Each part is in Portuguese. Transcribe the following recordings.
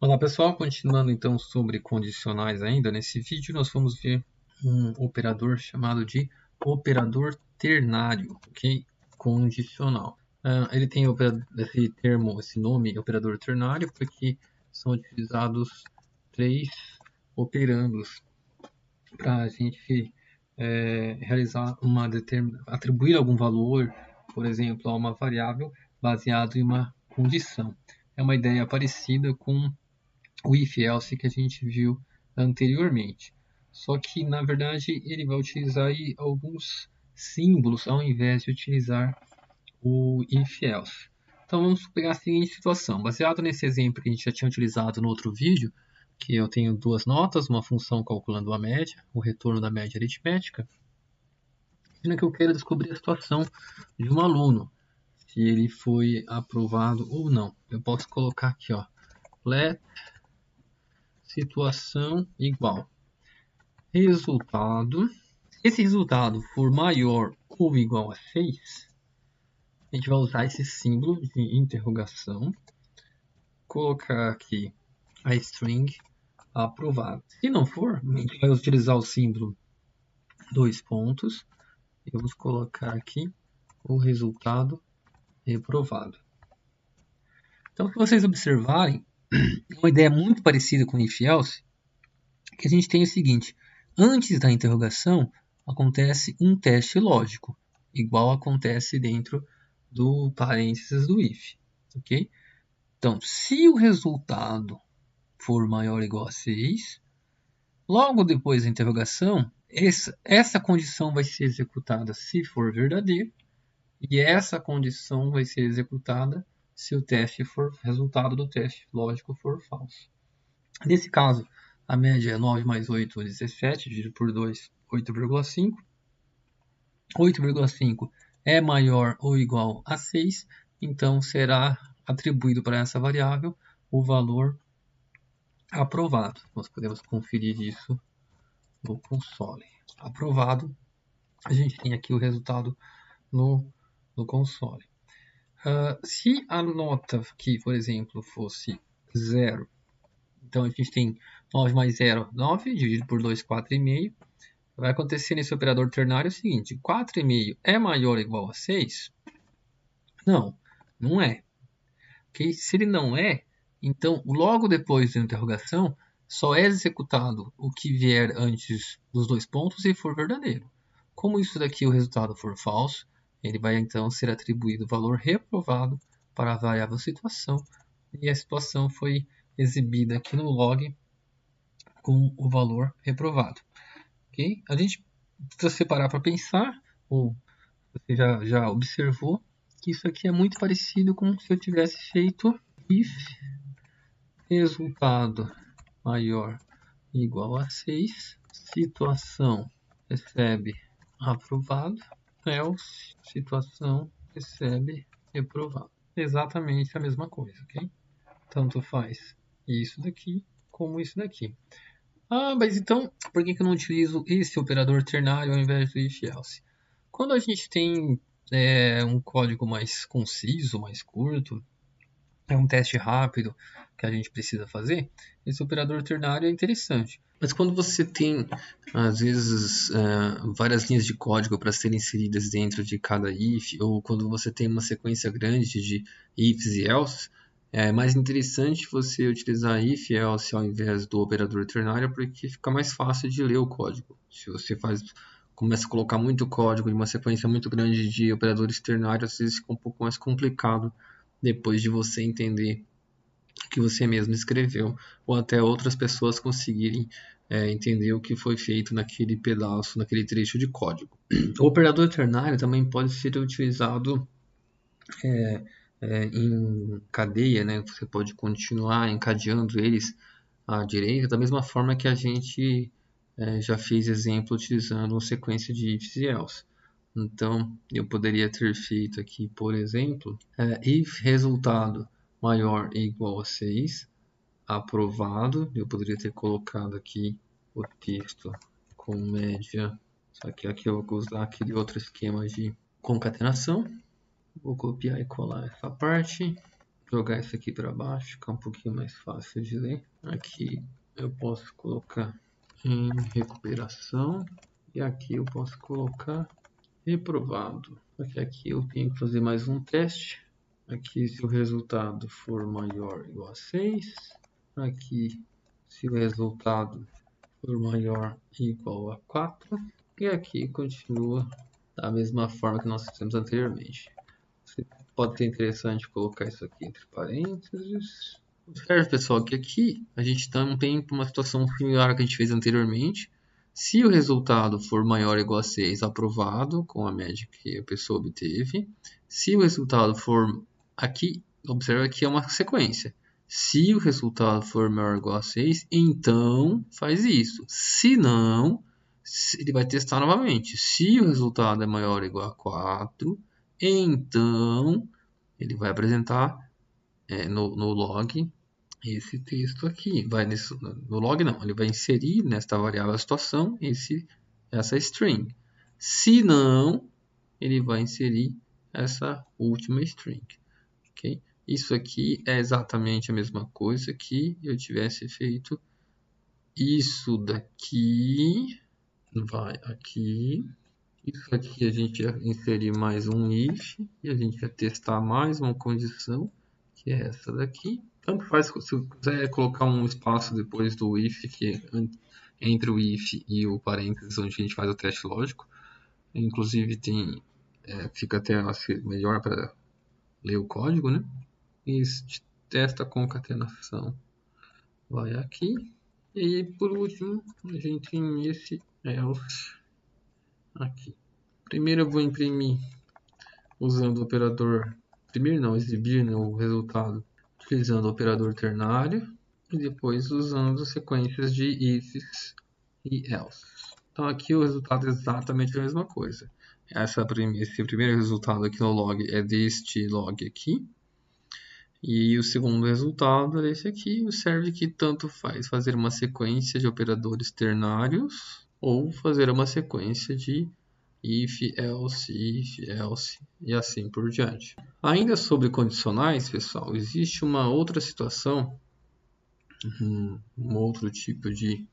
Olá pessoal, continuando então sobre condicionais ainda, nesse vídeo nós vamos ver um operador chamado de operador ternário, ok? Condicional. Ele tem esse termo, esse nome, operador ternário, porque são utilizados três operandos para a gente realizar atribuir algum valor, por exemplo, a uma variável baseado em uma condição. É uma ideia parecida com o if-else que a gente viu anteriormente. Só que, na verdade, ele vai utilizar aí alguns símbolos ao invés de utilizar o if-else. Então, vamos pegar a seguinte situação. Baseado nesse exemplo que a gente já tinha utilizado no outro vídeo, que eu tenho duas notas, uma função calculando a média, o retorno da média aritmética. Imagina que eu quero descobrir a situação de um aluno, se ele foi aprovado ou não. Eu posso colocar aqui, ó, let situação igual resultado. Se esse resultado for maior ou igual a 6, a gente vai usar esse símbolo de interrogação, colocar aqui a string aprovado. Se não for, a gente vai utilizar o símbolo dois pontos e vamos colocar aqui o resultado reprovado. Então, se vocês observarem, uma ideia muito parecida com if-else, que a gente tem o seguinte: antes da interrogação acontece um teste lógico, igual acontece dentro do parênteses do if, ok? Então, se o resultado for maior ou igual a 6, logo depois da interrogação, essa condição vai ser executada se for verdadeiro, e essa condição vai ser executada se o resultado do teste lógico for falso. Nesse caso, a média é 9 mais 8, 17, dividido por 2, 8,5. 8,5 é maior ou igual a 6, então será atribuído para essa variável o valor aprovado. Nós podemos conferir isso no console. Aprovado, a gente tem aqui o resultado no console. Se a nota aqui, por exemplo, fosse 0, então a gente tem 9 mais 0, 9, dividido por 2, 4,5. Vai acontecer nesse operador ternário o seguinte: 4,5 é maior ou igual a 6? Não, não é. Okay? Se ele não é, então logo depois da interrogação, só é executado o que vier antes dos dois pontos e for verdadeiro. Como isso daqui o resultado for falso, ele vai então ser atribuído o valor reprovado para a variável situação, e a situação foi exibida aqui no log com o valor reprovado. Okay? A gente precisa separar para pensar, ou você já observou, que isso aqui é muito parecido com se eu tivesse feito if resultado maior igual a 6, situação recebe aprovado, else situação recebe reprovado. Exatamente a mesma coisa, ok? Tanto faz isso daqui como isso daqui. Mas então, por que eu não utilizo esse operador ternário ao invés do if-else? Quando a gente tem um código mais conciso, mais curto, é um teste rápido que a gente precisa fazer, esse operador ternário é interessante. Mas quando você tem, às vezes, várias linhas de código para serem inseridas dentro de cada if, ou quando você tem uma sequência grande de ifs e else, é mais interessante você utilizar if e else ao invés do operador ternário, porque fica mais fácil de ler o código. Se você começa a colocar muito código em uma sequência muito grande de operadores ternários, às vezes fica um pouco mais complicado depois de você entender o que você mesmo escreveu, ou até outras pessoas conseguirem entender o que foi feito naquele pedaço, naquele trecho de código. O operador ternário também pode ser utilizado em cadeia, né? Você pode continuar encadeando eles à direita, da mesma forma que a gente já fez exemplo utilizando uma sequência de ifs e else. Então, eu poderia ter feito aqui, por exemplo, if resultado maior ou igual a 6, aprovado. Eu poderia ter colocado aqui o texto com média, só que aqui eu vou usar aquele outro esquema de concatenação. Vou copiar e colar essa parte. jogar isso aqui para baixo, ficar um pouquinho mais fácil de ler. Aqui eu posso colocar em recuperação e aqui eu posso colocar reprovado. Porque aqui eu tenho que fazer mais um teste. Aqui se o resultado for maior ou igual a 6. Aqui se o resultado for maior ou igual a 4. E aqui continua da mesma forma que nós fizemos anteriormente. Pode ser interessante colocar isso aqui entre parênteses. Observe, pessoal, que aqui a gente também tem uma situação similar à que a gente fez anteriormente. Se o resultado for maior ou igual a 6, aprovado com a média que a pessoa obteve. Se o resultado for aqui, observa que é uma sequência. Se o resultado for maior ou igual a 6, então faz isso. Se não, ele vai testar novamente. Se o resultado é maior ou igual a 4, então ele vai apresentar no log esse texto aqui. No log não, ele vai inserir nesta variável a situação essa string. Se não, ele vai inserir essa última string. Okay? Isso aqui é exatamente a mesma coisa que eu tivesse feito isso daqui. Vai aqui. Isso aqui a gente ia inserir mais um if e a gente ia testar mais uma condição, que é essa daqui. Tanto faz se quiser colocar um espaço depois do if, que entre o if e o parênteses, onde a gente faz o teste lógico. Inclusive fica até melhor para ler o código, né? E testa a concatenação. Vai aqui. E por último, a gente tem esse else aqui. Primeiro eu vou imprimir usando o operador, exibir, né, o resultado utilizando o operador ternário e depois usando sequências de ifs e else. Então aqui o resultado é exatamente a mesma coisa. Esse primeiro resultado aqui no log é deste log aqui. E o segundo resultado é esse aqui. Observe que tanto faz fazer uma sequência de operadores ternários ou fazer uma sequência de if, else e assim por diante. Ainda sobre condicionais, pessoal, existe uma outra situação, um outro tipo de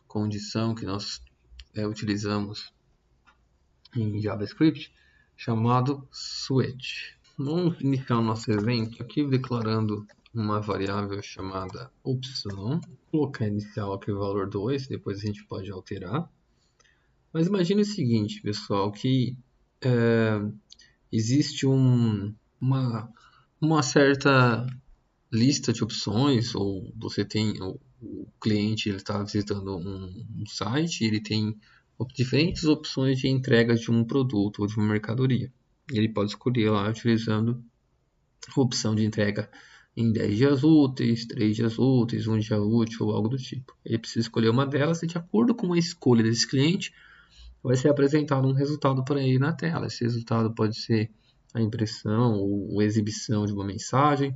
condição que nós utilizamos em JavaScript, chamado switch. Vamos iniciar o nosso evento aqui declarando uma variável chamada opção. Vou colocar inicial aqui o valor 2, depois a gente pode alterar. Mas imagine o seguinte, pessoal, que existe uma certa lista de opções, ou você tem o cliente está visitando um site, ele tem diferentes opções de entrega de um produto ou de uma mercadoria. Ele pode escolher lá utilizando a opção de entrega em 10 dias úteis, 3 dias úteis, 1 dia útil ou algo do tipo. Ele precisa escolher uma delas e de acordo com a escolha desse cliente, vai ser apresentado um resultado para ele na tela. Esse resultado pode ser a impressão ou exibição de uma mensagem,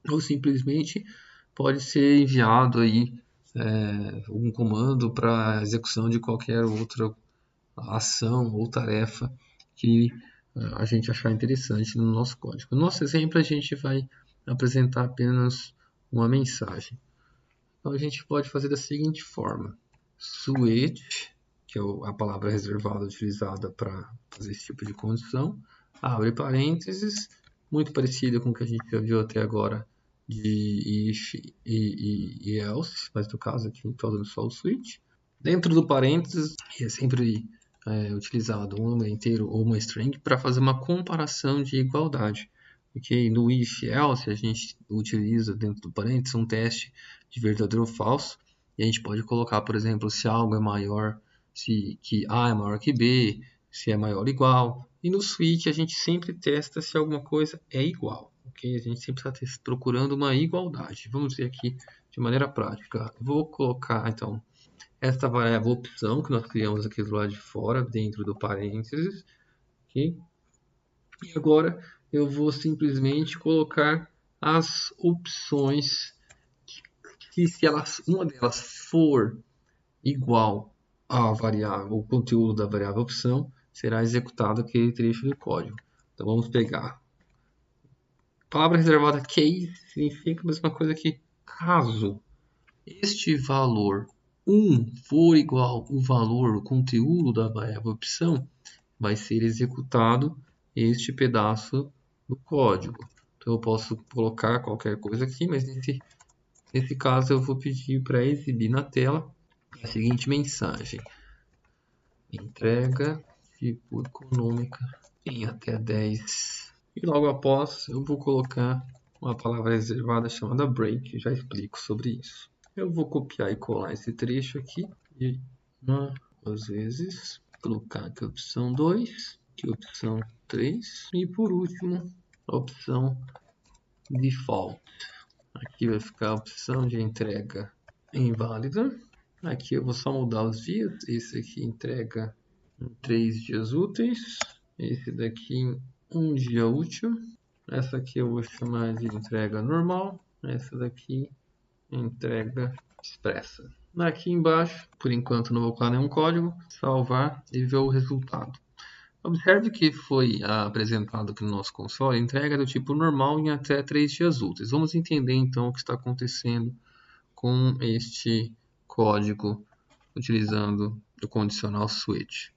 ou simplesmente pode ser enviado aí um comando para execução de qualquer outra ação ou tarefa que a gente achar interessante no nosso código. No nosso exemplo, a gente vai apresentar apenas uma mensagem. Então, a gente pode fazer da seguinte forma. Switch, que é a palavra reservada utilizada para fazer esse tipo de condição, abre parênteses, muito parecido com o que a gente já viu até agora de if e else, mas no caso aqui estou usando só o switch. Dentro do parênteses, é sempre utilizado um número inteiro ou uma string para fazer uma comparação de igualdade. Okay? No if else, a gente utiliza dentro do parênteses um teste de verdadeiro ou falso, e a gente pode colocar, por exemplo, se algo é maior, que A é maior que B, se é maior ou igual. E no switch a gente sempre testa se alguma coisa é igual. Okay? A gente sempre está procurando uma igualdade. Vamos ver aqui de maneira prática. Vou colocar, então, esta variável opção que nós criamos aqui do lado de fora, dentro do parênteses. Okay? E agora eu vou simplesmente colocar as opções que se uma delas for igual à variável, o conteúdo da variável opção, será executado aquele trecho de código. Então vamos pegar palavra reservada case significa a mesma coisa que caso este valor 1 for igual ao valor, o conteúdo da variável opção, vai ser executado este pedaço do código. Então eu posso colocar qualquer coisa aqui, mas nesse caso eu vou pedir para exibir na tela a seguinte mensagem: entrega tipo econômica em até 10. E logo após eu vou colocar uma palavra reservada chamada break, já explico sobre isso. Eu vou copiar e colar esse trecho aqui e duas vezes, colocar aqui a opção 2, aqui a opção 3 e por último a opção default. Aqui vai ficar a opção de entrega inválida. Aqui eu vou só mudar os dias. Esse aqui entrega em 3 dias úteis. Esse daqui em 1 dia útil. Essa aqui eu vou chamar de entrega normal. Essa daqui entrega expressa. Aqui embaixo, por enquanto não vou colocar nenhum código. Salvar e ver o resultado. Observe que foi apresentado aqui no nosso console entrega do tipo normal em até 3 dias úteis. Vamos entender então o que está acontecendo com este código utilizando o condicional switch.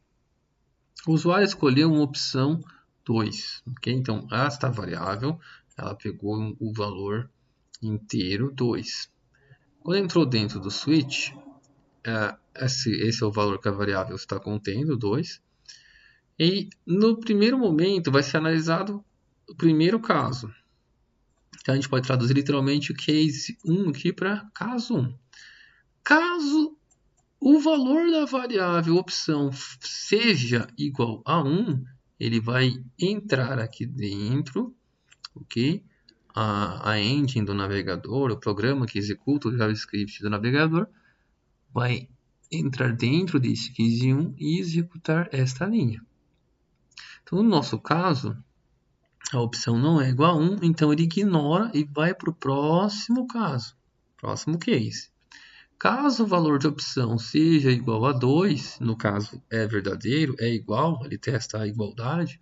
O usuário escolheu uma opção 2. Okay? Então, esta variável ela pegou o valor inteiro 2. Quando entrou dentro do switch, esse é o valor que a variável está contendo, 2. E no primeiro momento vai ser analisado o primeiro caso. Então a gente pode traduzir literalmente o case 1 aqui para caso 1. Caso o valor da variável opção seja igual a 1, ele vai entrar aqui dentro, ok? A engine do navegador, o programa que executa o JavaScript do navegador, vai entrar dentro desse case 1 e executar esta linha. Então, no nosso caso, a opção não é igual a 1, então ele ignora e vai para o próximo caso, próximo case. Caso o valor de opção seja igual a 2, no caso é verdadeiro, é igual, ele testa a igualdade,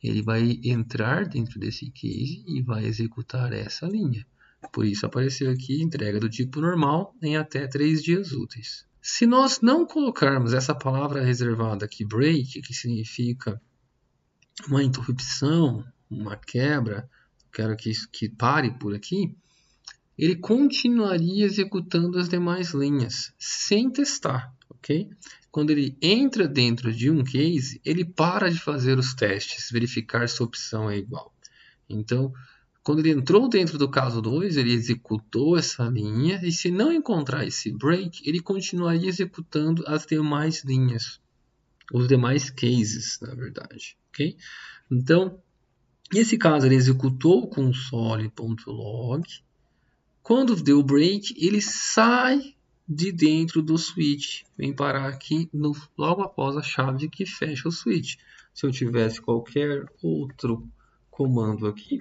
ele vai entrar dentro desse case e vai executar essa linha. Por isso apareceu aqui entrega do tipo normal em até 3 dias úteis. Se nós não colocarmos essa palavra reservada aqui, break, que significa uma interrupção, uma quebra, quero que pare por aqui, ele continuaria executando as demais linhas, sem testar, ok? Quando ele entra dentro de um case, ele para de fazer os testes, verificar se a opção é igual. Então, quando ele entrou dentro do caso 2, ele executou essa linha, e se não encontrar esse break, ele continuaria executando as demais linhas, os demais cases, na verdade, ok? Então, nesse caso, ele executou o console.log. Quando deu o break, ele sai de dentro do switch. Vem parar aqui logo após a chave que fecha o switch. Se eu tivesse qualquer outro comando aqui,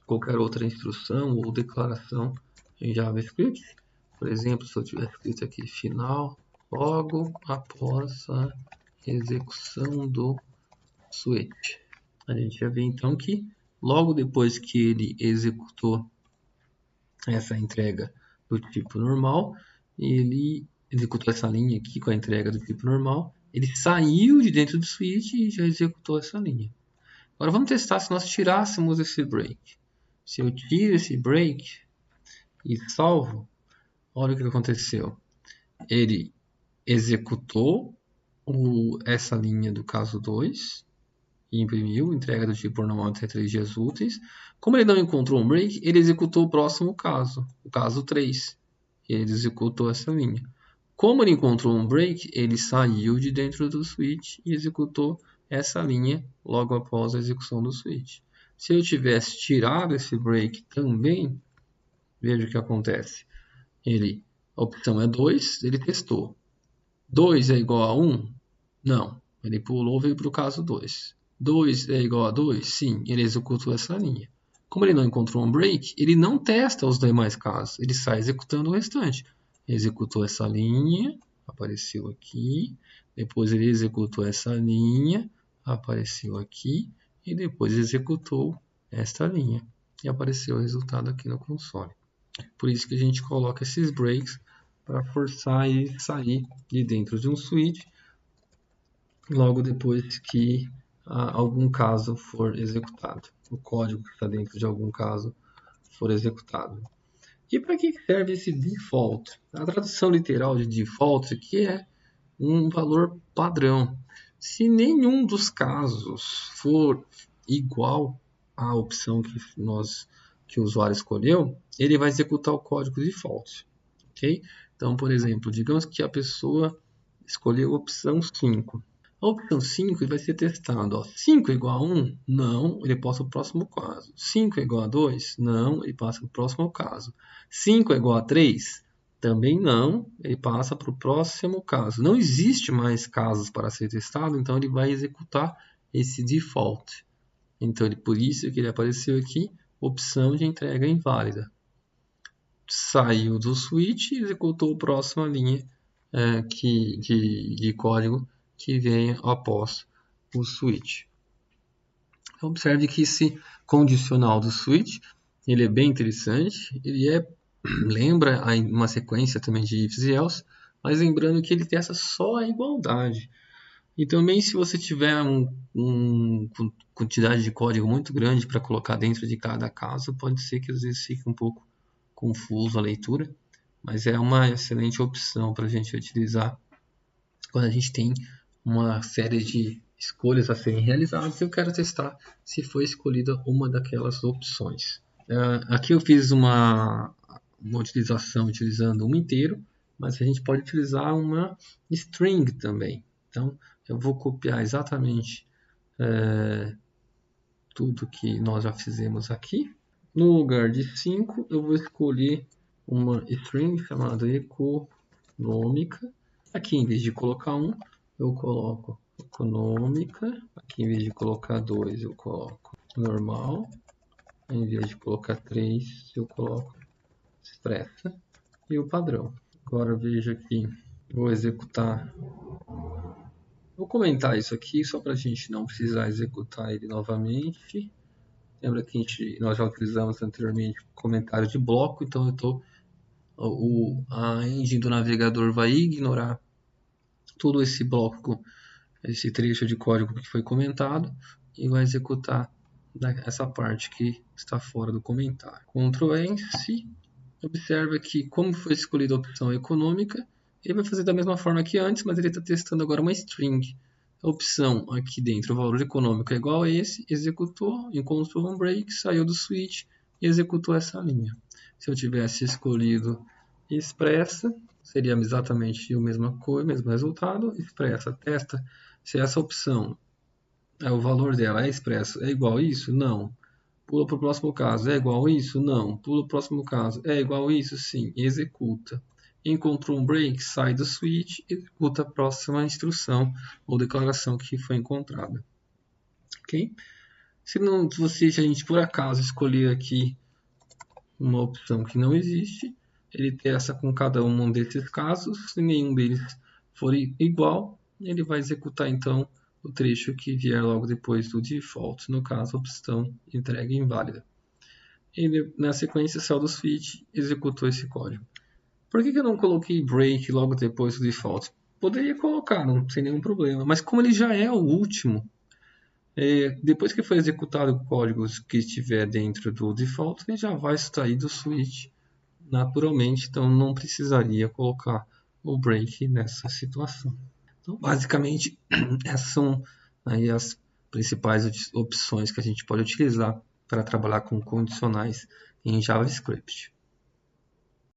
qualquer outra instrução ou declaração em JavaScript, por exemplo, se eu tivesse escrito aqui final, logo após a execução do switch. A gente já vê então que logo depois que ele executou essa entrega do tipo normal, ele executou essa linha aqui com a entrega do tipo normal, ele saiu de dentro do switch e já executou essa linha. Agora vamos testar se nós tirássemos esse break. Se eu tiro esse break e salvo, olha o que aconteceu. Ele executou essa linha do caso 2, e imprimiu, entrega do tipo normal até 3 dias úteis. Como ele não encontrou um break, ele executou o próximo caso, o caso 3. Ele executou essa linha. Como ele encontrou um break, ele saiu de dentro do switch e executou essa linha logo após a execução do switch. Se eu tivesse tirado esse break também, veja o que acontece. A opção é 2, ele testou. 2 é igual a 1? Não. Ele pulou e veio para o caso 2. 2 é igual a 2? Sim, ele executou essa linha. Como ele não encontrou um break, ele não testa os demais casos, ele sai executando o restante. Executou essa linha, apareceu aqui, depois ele executou essa linha, apareceu aqui, e depois executou esta linha. e apareceu o resultado aqui no console. Por isso que a gente coloca esses breaks para forçar e sair de dentro de um switch logo depois que algum caso for executado. O código que está dentro de algum caso for executado. E para que serve esse default? A tradução literal de default aqui é um valor padrão. Se nenhum dos casos for igual à opção que o usuário escolheu, ele vai executar o código default. Okay? Então, por exemplo, digamos que a pessoa escolheu a opção 5. A opção 5 vai ser testado. Ó. 5 é igual a 1? Não, ele passa para o próximo caso. 5 é igual a 2? Não, ele passa para o próximo caso. 5 é igual a 3? Também não, ele passa para o próximo caso. Não existe mais casos para ser testado, então ele vai executar esse default. Então, por isso que ele apareceu aqui, opção de entrega inválida. Saiu do switch e executou a próxima linha de código que vem após o switch. Observe que esse condicional do switch ele é bem interessante, ele lembra uma sequência também de ifs e else, mas lembrando que ele testa só a igualdade. E também se você tiver uma quantidade de código muito grande para colocar dentro de cada caso, pode ser que às vezes fique um pouco confuso a leitura, mas é uma excelente opção para a gente utilizar quando a gente tem uma série de escolhas a serem realizadas e eu quero testar se foi escolhida uma daquelas opções. Aqui eu fiz uma utilização utilizando um inteiro, mas a gente pode utilizar uma string também. Então, eu vou copiar exatamente tudo que nós já fizemos aqui. No lugar de 5, eu vou escolher uma string chamada econômica. Aqui, em vez de colocar 1, eu coloco econômica. Aqui, em vez de colocar 2, eu coloco normal. Em vez de colocar 3, eu coloco expressa e o padrão. Agora veja aqui, vou executar. Vou comentar isso aqui só para a gente não precisar executar ele novamente. Lembra que nós já utilizamos anteriormente comentário de bloco, então a engine do navegador vai ignorar todo esse bloco, esse trecho de código que foi comentado e vai executar essa parte que está fora do comentário. Ctrl Enter. Observa que como foi escolhida a opção econômica, ele vai fazer da mesma forma que antes, mas ele está testando agora uma string. A opção aqui dentro, o valor econômico é igual a esse, executou, encontrou um break, saiu do switch e executou essa linha. Se eu tivesse escolhido expressa, seria exatamente a mesma coisa, mesmo resultado. Expressa, testa se essa opção, o valor dela é expresso, é igual a isso? Não. Pula para o próximo caso, é igual a isso? Não. Pula para o próximo caso, é igual a isso? Sim. Executa. Encontrou um break, sai do switch e executa a próxima instrução ou declaração que foi encontrada. Ok? Se a gente por acaso escolher aqui uma opção que não existe, ele testa com cada um desses casos. Se nenhum deles for igual, ele vai executar então o trecho que vier logo depois do default, no caso a opção entrega inválida. Ele, na sequência, saiu do switch e executou esse código. Por que eu não coloquei break logo depois do default? Poderia colocar, não sem nenhum problema, mas como ele já é o último, depois que foi executado o código que estiver dentro do default, ele já vai sair do switch naturalmente, então não precisaria colocar o break nessa situação. Então, basicamente, essas são aí as principais opções que a gente pode utilizar para trabalhar com condicionais em JavaScript.